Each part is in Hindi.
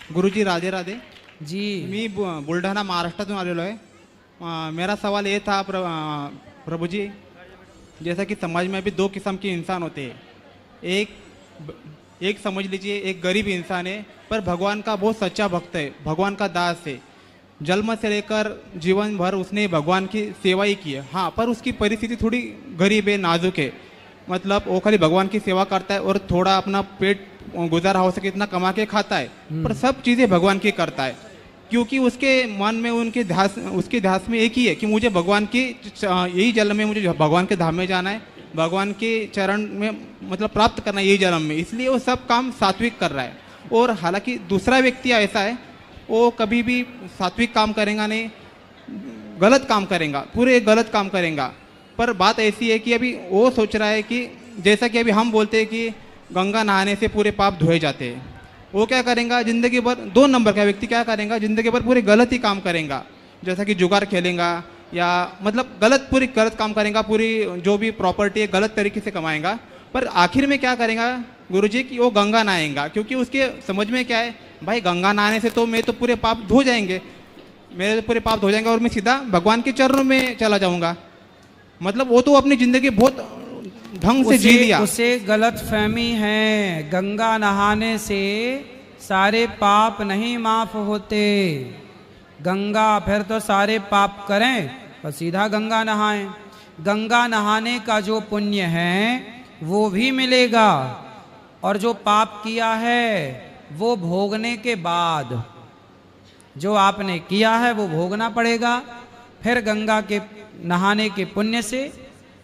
गुरुजी राधे राधे. जी. मी बुलढाणा महाराष्ट्रातून आलेलो आहे. मेरा सवाल ये था प्रभु जी, जैसा कि समाज में अभी दो किस्म के इंसान होते हैं. एक समझ लीजिए एक गरीब इंसान है पर भगवान का बहुत सच्चा भक्त है, भगवान का दास है. जन्म से लेकर जीवन भर उसने भगवान की सेवा ही की है. हाँ, पर उसकी परिस्थिति थोड़ी गरीब है, नाजुक है. मतलब वो खाली भगवान की सेवा करता है और थोड़ा अपना पेट गुजारा हो सके इतना कमा के खाता है, पर सब चीज़ें भगवान की करता है. क्योंकि उसके मन में उसके ध्यास में एक ही है कि मुझे भगवान की यही जन्म में मुझे भगवान के धाम में जाना है, भगवान के चरण में मतलब प्राप्त करना है यही जन्म में. इसलिए वो सब काम सात्विक कर रहा है. और हालांकि दूसरा व्यक्ति ऐसा है, वो कभी भी सात्विक काम करेगा नहीं, गलत काम करेगा, पूरे गलत काम करेगा. पर बात ऐसी है कि अभी वो सोच रहा है कि जैसा कि अभी हम बोलते हैं कि गंगा नहाने से पूरे पाप धोए जाते हैं, वो क्या करेगा जिंदगी भर, 2 नंबर का व्यक्ति क्या करेगा जिंदगी भर पूरे गलत ही काम करेगा. जैसा कि जुगार खेलेगा या मतलब पूरी गलत काम करेगा, पूरी जो भी प्रॉपर्टी है गलत तरीके से कमाएगा. पर आखिर में क्या करेगा गुरुजी कि वो गंगा नहाएगा, क्योंकि उसके समझ में क्या है, भाई गंगा नहाने से तो मैं तो पूरे पाप धो जाएंगे, मेरे तो पूरे पाप धो जाएंगे और मैं सीधा भगवान के चरणों में चला जाऊंगा. मतलब वो तो अपनी जिंदगी बहुत ढंग से जी लिया. उसे गलत फहमी है. गंगा नहाने से सारे पाप नहीं माफ होते. गंगा फिर तो सारे पाप करें और सीधा गंगा नहाएं. गंगा नहाने का जो पुण्य है वो भी मिलेगा, और जो पाप किया है वो भोगने के बाद, जो आपने किया है वो भोगना पड़ेगा. फिर गंगा के नहाने के पुण्य से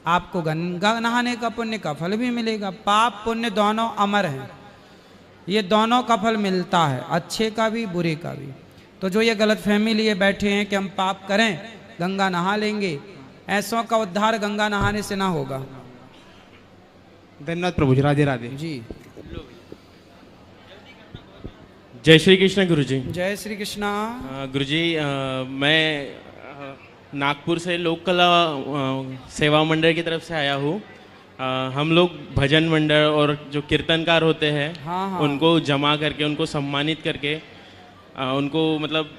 आपको गंगा नहाने का पुण्य का फल भी मिलेगा. पाप पुण्य दोनों अमर हैं, ये दोनों का फल मिलता है, अच्छे का भी बुरे का भी. तो जो ये गलत फहमी लिए बैठे हैं कि हम पाप करें गंगा नहा लेंगे, ऐसों का उद्धार गंगा नहाने से ना होगा. धन्यवाद प्रभु जी. राधे राधे जी. जय श्री कृष्ण गुरुजी. जय श्री कृष्णा. गुरुजी, मैं नागपुर से लोक कला सेवा मंडल की तरफ से आया हूँ. हम लोग भजन मंडल और जो कीर्तनकार होते हैं हाँ. उनको जमा करके, उनको सम्मानित करके, उनको मतलब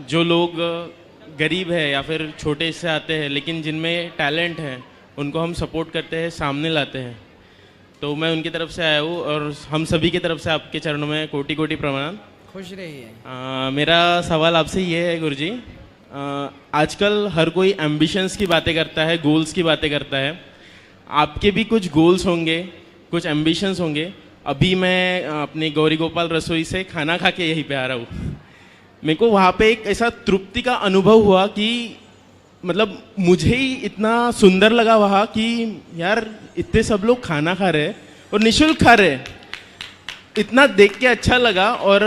जो लोग गरीब है या फिर छोटे से आते हैं लेकिन जिनमें टैलेंट है उनको हम सपोर्ट करते हैं, सामने लाते हैं. तो मैं उनकी तरफ से आया हूँ और हम सभी की तरफ से आपके चरणों में कोटि कोटि प्रणाम. खुश रहिए. मेरा सवाल आपसे ये है गुरुजी, आजकल हर कोई एम्बिशंस की बातें करता है, गोल्स की बातें करता है. आपके भी कुछ गोल्स होंगे, कुछ एम्बिशंस होंगे. अभी मैं अपनी गौरी गोपाल रसोई से खाना खा के यहीं पे आ रहा हूँ. मेरे को वहाँ पे एक ऐसा तृप्ति का अनुभव हुआ कि मतलब मुझे ही इतना सुंदर लगा वहाँ कि यार इतने सब लोग खाना खा रहे हैं और निःशुल्क खा रहे हैं. इतना देख के अच्छा लगा और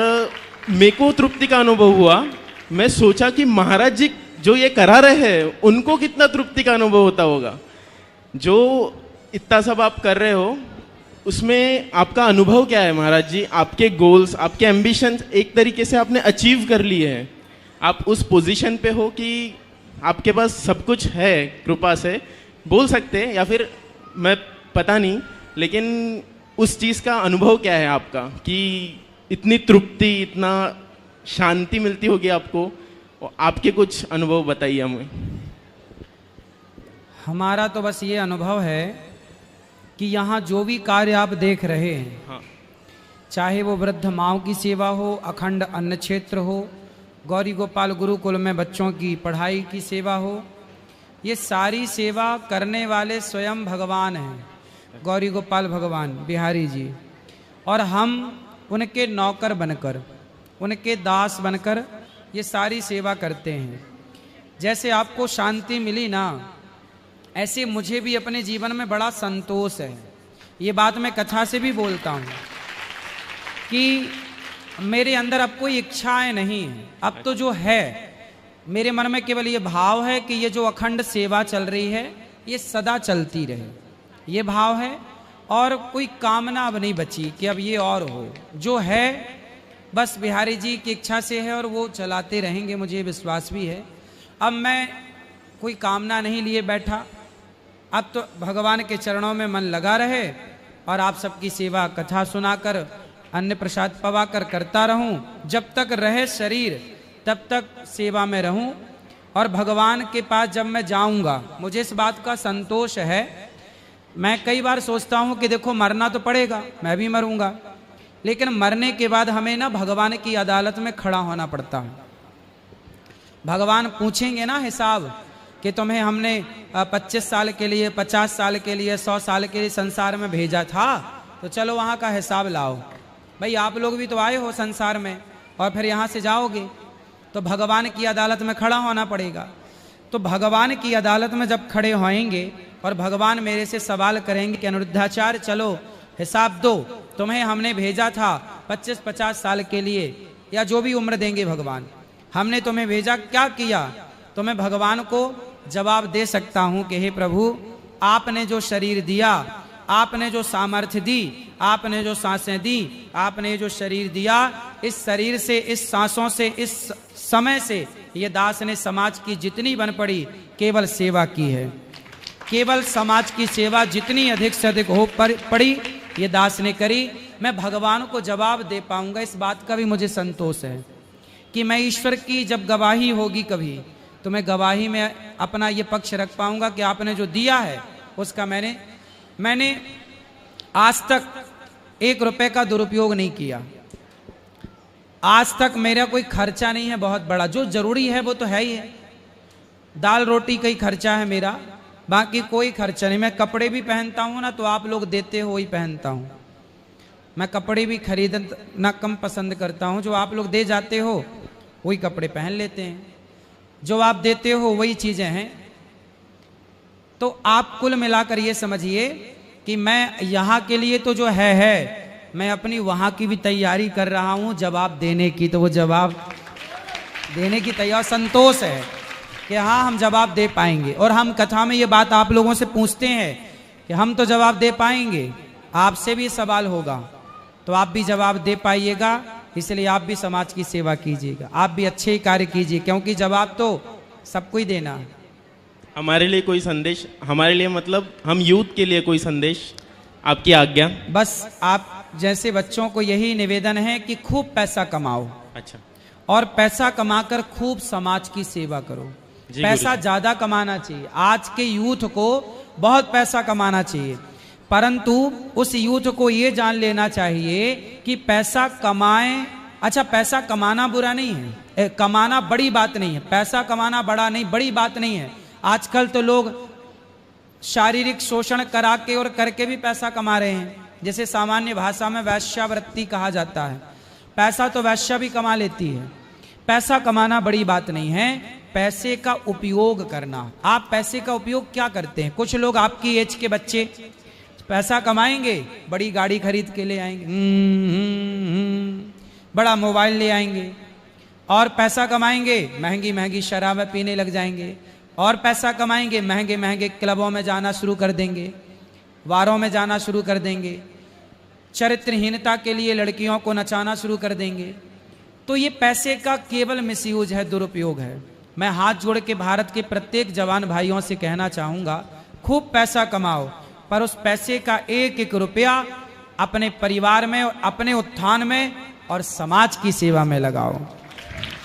मेरे को तृप्ति का अनुभव हुआ. मैं सोचा कि महाराज जी जो ये करा रहे हैं उनको कितना तृप्ति का अनुभव होता होगा. जो इतना सब आप कर रहे हो उसमें आपका अनुभव क्या है महाराज जी? आपके गोल्स, आपके एम्बिशंस एक तरीके से आपने अचीव कर लिए हैं. आप उस पोजीशन पे हो कि आपके पास सब कुछ है, कृपा से बोल सकते हैं या फिर मैं पता नहीं, लेकिन उस चीज़ का अनुभव क्या है आपका कि इतनी तृप्ति, इतना शांति मिलती होगी आपको? आपके कुछ अनुभव बताइए हमें. हमारा तो बस ये अनुभव है कि यहाँ जो भी कार्य आप देख रहे हैं, हाँ. चाहे वो वृद्ध माँओं की सेवा हो, अखंड अन्न क्षेत्र हो, गौरी गोपाल गुरुकुल में बच्चों की पढ़ाई की सेवा हो, ये सारी सेवा करने वाले स्वयं भगवान हैं, गौरी गोपाल भगवान बिहारी जी. और हम उनके नौकर बनकर, उनके दास बनकर ये सारी सेवा करते हैं. जैसे आपको शांति मिली ना, ऐसे मुझे भी अपने जीवन में बड़ा संतोष है. ये बात मैं कथा से भी बोलता हूँ कि मेरे अंदर अब कोई इच्छाएं नहीं है. अब तो जो है मेरे मन में केवल ये भाव है कि ये जो अखंड सेवा चल रही है ये सदा चलती रहे, ये भाव है. और कोई कामना अब नहीं बची कि अब ये और हो. जो है बस बिहारी जी की इच्छा से है और वो चलाते रहेंगे, मुझे विश्वास भी है. अब मैं कोई कामना नहीं लिए बैठा. अब तो भगवान के चरणों में मन लगा रहे और आप सबकी सेवा कथा सुनाकर अन्न प्रसाद पवा कर करता रहूं, जब तक रहे शरीर तब तक सेवा में रहूं, और भगवान के पास जब मैं जाऊंगा मुझे इस बात का संतोष है। मैं कई बार सोचता हूं कि देखो मरना तो पड़ेगा, मैं भी मरूंगा, लेकिन मरने के बाद हमें ना भगवान की अदालत में खड़ा होना पड़ता है। भगवान पूछेंगे ना हिसाब कि तुम्हें हमने 25 साल के लिए, 50 साल के लिए, 100 साल के लिए संसार में भेजा था, तो चलो वहाँ का हिसाब लाओ। भाई आप लोग भी तो आए हो संसार में और फिर यहाँ से जाओगे, तो भगवान की अदालत में खड़ा होना पड़ेगा। तो भगवान की अदालत में जब खड़े होएंगे और भगवान मेरे से सवाल करेंगे कि अनिरुद्धाचार्य चलो हिसाब दो, तुम्हें हमने भेजा था 25-50 साल के लिए, या जो भी उम्र देंगे भगवान, हमने तुम्हें भेजा, क्या किया? तो मैं भगवान को जवाब दे सकता हूं कि हे प्रभु, आपने जो शरीर दिया, आपने जो सामर्थ्य दी, आपने जो सांसें दी, आपने जो शरीर दिया, इस शरीर से, इस सांसों से, इस समय से ये दास ने समाज की जितनी बन पड़ी केवल सेवा की है। केवल समाज की सेवा जितनी अधिक से अधिक हो पड़ी ये दास ने करी। मैं भगवान को जवाब दे पाऊंगा, इस बात का भी मुझे संतोष है कि मैं ईश्वर की जब गवाही होगी कभी, तो मैं गवाही में अपना ये पक्ष रख पाऊंगा कि आपने जो दिया है उसका मैंने आज तक 1 रुपए का दुरुपयोग नहीं किया। आज तक मेरा कोई खर्चा नहीं है बहुत बड़ा, जो जरूरी है वो तो है ही है, दाल रोटी का ही खर्चा है मेरा, बाकी कोई खर्चा नहीं। मैं कपड़े भी पहनता हूँ ना तो आप लोग देते हो वही पहनता हूँ। मैं कपड़े भी खरीदना कम पसंद करता हूँ, जो आप लोग दे जाते हो वही कपड़े पहन लेते हैं, जो आप देते हो वही चीज़ें हैं। तो आप कुल मिलाकर ये समझिए कि मैं यहाँ के लिए तो जो है मैं अपनी वहाँ की भी तैयारी कर रहा हूँ जवाब देने की, तो वो जवाब देने की तैयार संतोष है कि हाँ हम जवाब दे पाएंगे। और हम कथा में ये बात आप लोगों से पूछते हैं कि हम तो जवाब दे पाएंगे, आपसे भी सवाल होगा तो आप भी जवाब दे पाइएगा, इसलिए आप भी समाज की सेवा कीजिएगा, आप भी अच्छे कार्य कीजिए, क्योंकि जवाब तो सबको ही देना है। हमारे लिए कोई संदेश, हमारे लिए मतलब हम यूथ के लिए कोई संदेश, आपकी आज्ञा? बस आप जैसे बच्चों को यही निवेदन है कि खूब पैसा कमाओ, अच्छा, और पैसा कमाकर खूब समाज की सेवा करो। पैसा ज्यादा कमाना चाहिए, आज के यूथ को बहुत पैसा कमाना चाहिए, परंतु उस यूथ को ये जान लेना चाहिए कि पैसा कमाएं, अच्छा पैसा कमाना बुरा नहीं है, कमाना बड़ी बात नहीं है, पैसा कमाना बड़ा नहीं, बड़ी बात नहीं है। आजकल तो लोग शारीरिक शोषण करा के और करके भी पैसा कमा रहे हैं, जैसे सामान्य भाषा में वैश्यावृत्ति कहा जाता है। पैसा तो वैश्या भी कमा लेती है, पैसा कमाना बड़ी बात नहीं है, पैसे का उपयोग करना। आप पैसे का उपयोग क्या करते हैं? कुछ लोग आपकी एज के बच्चे पैसा कमाएंगे, बड़ी गाड़ी खरीद के ले आएंगे, बड़ा मोबाइल ले आएंगे, और पैसा कमाएंगे महंगी महंगी शराबें पीने लग जाएंगे, और पैसा कमाएंगे महंगे महंगे क्लबों में जाना शुरू कर देंगे, बारों में जाना शुरू कर देंगे, चरित्रहीनता के लिए लड़कियों को नचाना शुरू कर देंगे। तो ये पैसे का केवल मिसयूज है, दुरुपयोग है। मैं हाथ जोड़ के भारत के प्रत्येक जवान भाइयों से कहना चाहूँगा, खूब पैसा कमाओ, पर उस पैसे का 1-1 रुपया अपने परिवार में, अपने उत्थान में और समाज की सेवा में लगाओ।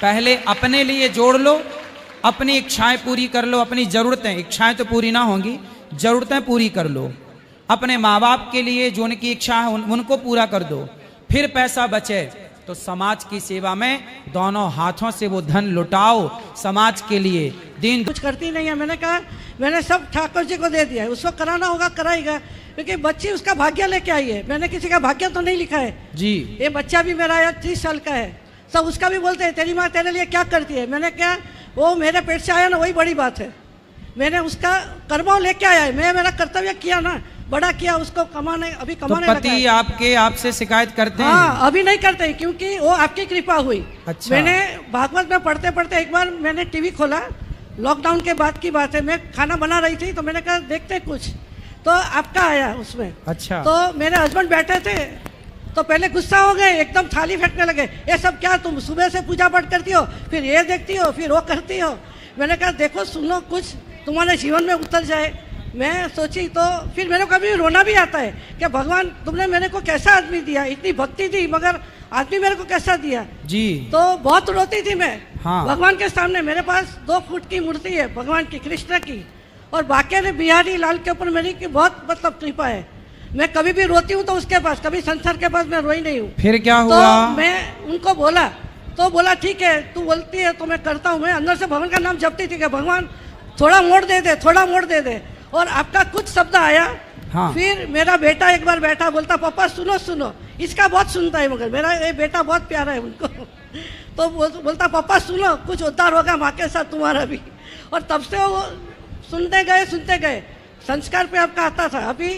पहले अपने लिए जोड़ लो, अपनी इच्छाएं पूरी कर लो, अपनी जरूरतें, इच्छाएं तो पूरी ना होंगी, जरूरतें पूरी कर लो। अपने माँ बाप के लिए जो उनकी इच्छा है उनको पूरा कर दो, फिर पैसा बचे तो समाज की सेवा में दोनों हाथों से वो धन लुटाओ, समाज के लिए दीन। कुछ करती नहीं है। मैंने कहा मैंने सब ठाकुर जी को दे दिया है, उसको कराना होगा कराएगा, क्योंकि बच्ची उसका भाग्य लेके आई है। मैंने किसी का भाग्य तो नहीं लिखा है जी। ये बच्चा भी मेरा 30 साल का है, सब उसका भी बोलते हैं तेरी माँ तेरे लिए क्या करती है। मैंने कहा वो मेरे पेट से आया ना, वही बड़ी बात है। मैंने उसका कर्मों लेके आया है, मैं मेरा कर्तव्य किया ना, बड़ा किया, उसको कमाने, अभी कमाने तो पति आपके आपसे शिकायत करते हैं? हाँ, अभी नहीं करते क्योंकि वो आपकी कृपा हुई। अच्छा। मैंने भागवत में पढ़ते पढ़ते एक बार मैंने टीवी खोला, लॉकडाउन के बाद की बात है, मैं खाना बना रही थी, तो मैंने कहा देखते कुछ, तो आपका आया उसमें। अच्छा। तो मेरे हस्बैंड बैठे थे, तो पहले गुस्सा हो गए, एकदम थाली फेंकने लगे, ये सब क्या, तुम सुबह से पूजा पाठ करती हो, फिर ये देखती हो, फिर वो करती हो। मैंने कहा देखो सुन लो, कुछ तुम्हारे जीवन में उतर जाए, मैं सोची तो फिर मेरे को कभी रोना भी आता है कि भगवान तुमने मेरे को कैसा आदमी दिया, इतनी भक्ति दी मगर आदमी मेरे को कैसा दिया। जी। तो बहुत रोती थी मैं हाँ। भगवान के सामने। मेरे पास 2 फुट की मूर्ति है भगवान की, कृष्ण की, और बाके बिहारी लाल के ऊपर मेरी की बहुत मतलब कृपा है। मैं कभी भी रोती हूँ तो उसके पास, कभी संसार के पास मैं रोई नहीं हूँ। फिर क्या तो हुआ? मैं उनको बोला तो बोला ठीक है तू बोलती है तो मैं करता हूँ। मैं अंदर से भगवान का नाम जपती थी कि भगवान थोड़ा मोड़ दे दे, थोड़ा मोड़ दे दे। और आपका कुछ शब्द आया। हाँ। फिर मेरा बेटा एक बार बैठा, बोलता पापा सुनो सुनो, इसका बहुत सुनता है मगर मेरा ये बेटा बहुत प्यारा है उनको। तो बोलता पापा सुनो, कुछ उद्धार होगा माँ के साथ तुम्हारा भी। और तब से वो सुनते गए। संस्कार पे आपका आता था, अभी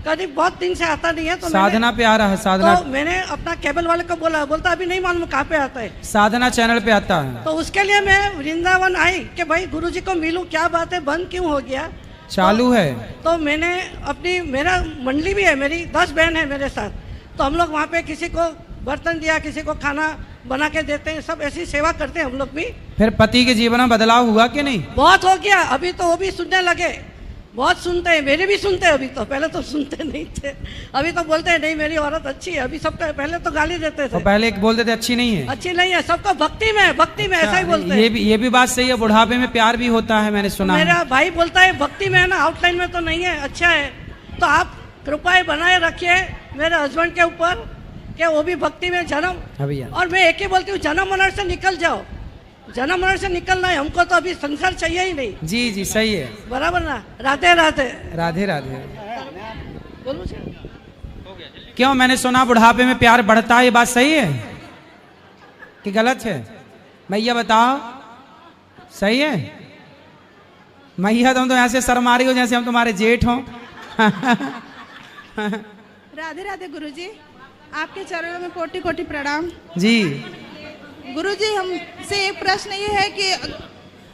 करीब बहुत दिन से आता नहीं है। तो साधना पे आ रहा है, साधना। तो मैंने अपना केबल वाले को बोला, बोलता अभी नहीं मालूम कहाँ पे आता है। साधना चैनल पे आता है। तो उसके लिए मैं वृंदावन आई कि भाई गुरुजी को मिलूं, क्या बात है बंद क्यों हो गया। चालू है। तो मैंने अपनी, मेरा मंडली भी है, मेरी 10 बहन है मेरे साथ। तो हम लोग वहाँ पे किसी को बर्तन दिया, किसी को खाना बना के देते हैं, सब ऐसी सेवा करते हैं हम लोग भी। फिर पति के जीवन में बदलाव हुआ कि नहीं? बहुत हो गया, अभी तो वो भी सुनने लगे, बहुत सुनते हैं, मेरे भी सुनते हैं अभी तो, पहले तो सुनते नहीं थे, अभी तो बोलते हैं नहीं मेरी औरत अच्छी है। अभी सबको पहले तो गाली देते थे, तो पहले बोलते थे अच्छी नहीं है, अच्छी नहीं है, सबको भक्ति में ऐसा ही बोलते हैं। ये भी बात सही है, बुढ़ापे में प्यार भी होता है, मैंने सुना है। मेरा भाई बोलता है भक्ति में है ना, आउटलाइन में तो नहीं है, अच्छा है। तो आप कृपाएं बनाए रखिए मेरे हस्बैंड के ऊपर कि वो भी भक्ति में जन्म। और मैं एक ही बोलती हूँ, जन्म मरण से निकल जाओ, जन्म मरण से निकलना है हमको, तो अभी संसार चाहिए ही नहीं। जी जी सही है, बराबर ना। राधे राधे। राधे राधे। बोलो क्यों, मैंने सुना बुढ़ापे में प्यार बढ़ता है, ये बात सही है कि गलत है? मैया बताओ, सही है? मैया तुम तो ऐसे शर्मा रही हो जैसे हम तुम्हारे जेठ हों। राधे राधे गुरुजी, आपके चरणों में कोटि कोटि प्रणाम। जी गुरुजी, हमसे एक प्रश्न ये है कि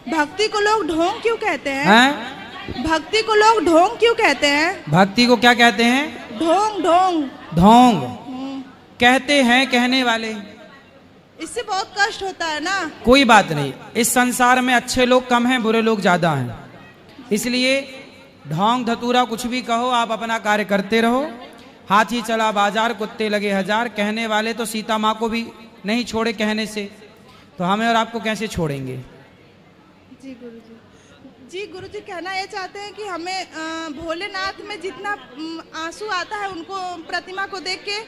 भक्ति को लोग ढोंग क्यों कहते हैं? भक्ति को लोग ढोंग क्यों कहते हैं? भक्ति को क्या कहते हैं? ढोंग। ढोंग ढोंग कहते हैं कहने वाले। इससे बहुत कष्ट होता है ना। कोई बात नहीं, इस संसार में अच्छे लोग कम हैं, बुरे लोग ज्यादा हैं, इसलिए ढोंग धतूरा कुछ भी कहो, आप अपना कार्य करते रहो। हाथी चला बाजार, कुत्ते लगे हजार, कहने वाले तो सीता माँ को भी नहीं छोड़े कहने से, तो हमें और आपको कैसे छोड़ेंगे? जी गुरुजी। जी गुरुजी, कहना ये चाहते हैं कि हमें भोलेनाथ में जितना आंसू आता है उनको प्रतिमा को देख के,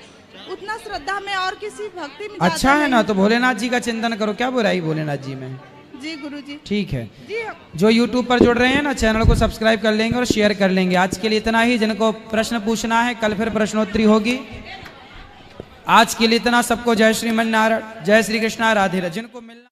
उतना श्रद्धा में और किसी भक्ति में अच्छा है ना, तो भोलेनाथ जी का चिंतन करो, क्या बुराई भोलेनाथ जी में? जी गुरुजी। ठीक है जी। जो YouTube पर जुड़ रहे हैं ना, चैनल को सब्सक्राइब कर लेंगे और शेयर कर लेंगे। आज के लिए इतना ही। जिनको प्रश्न पूछना है, कल फिर प्रश्नोत्तरी होगी। आज के लिए इतना। सबको जय श्रीमन नारायण, जय श्री कृष्णा, राधे राधे। जिनको मिलना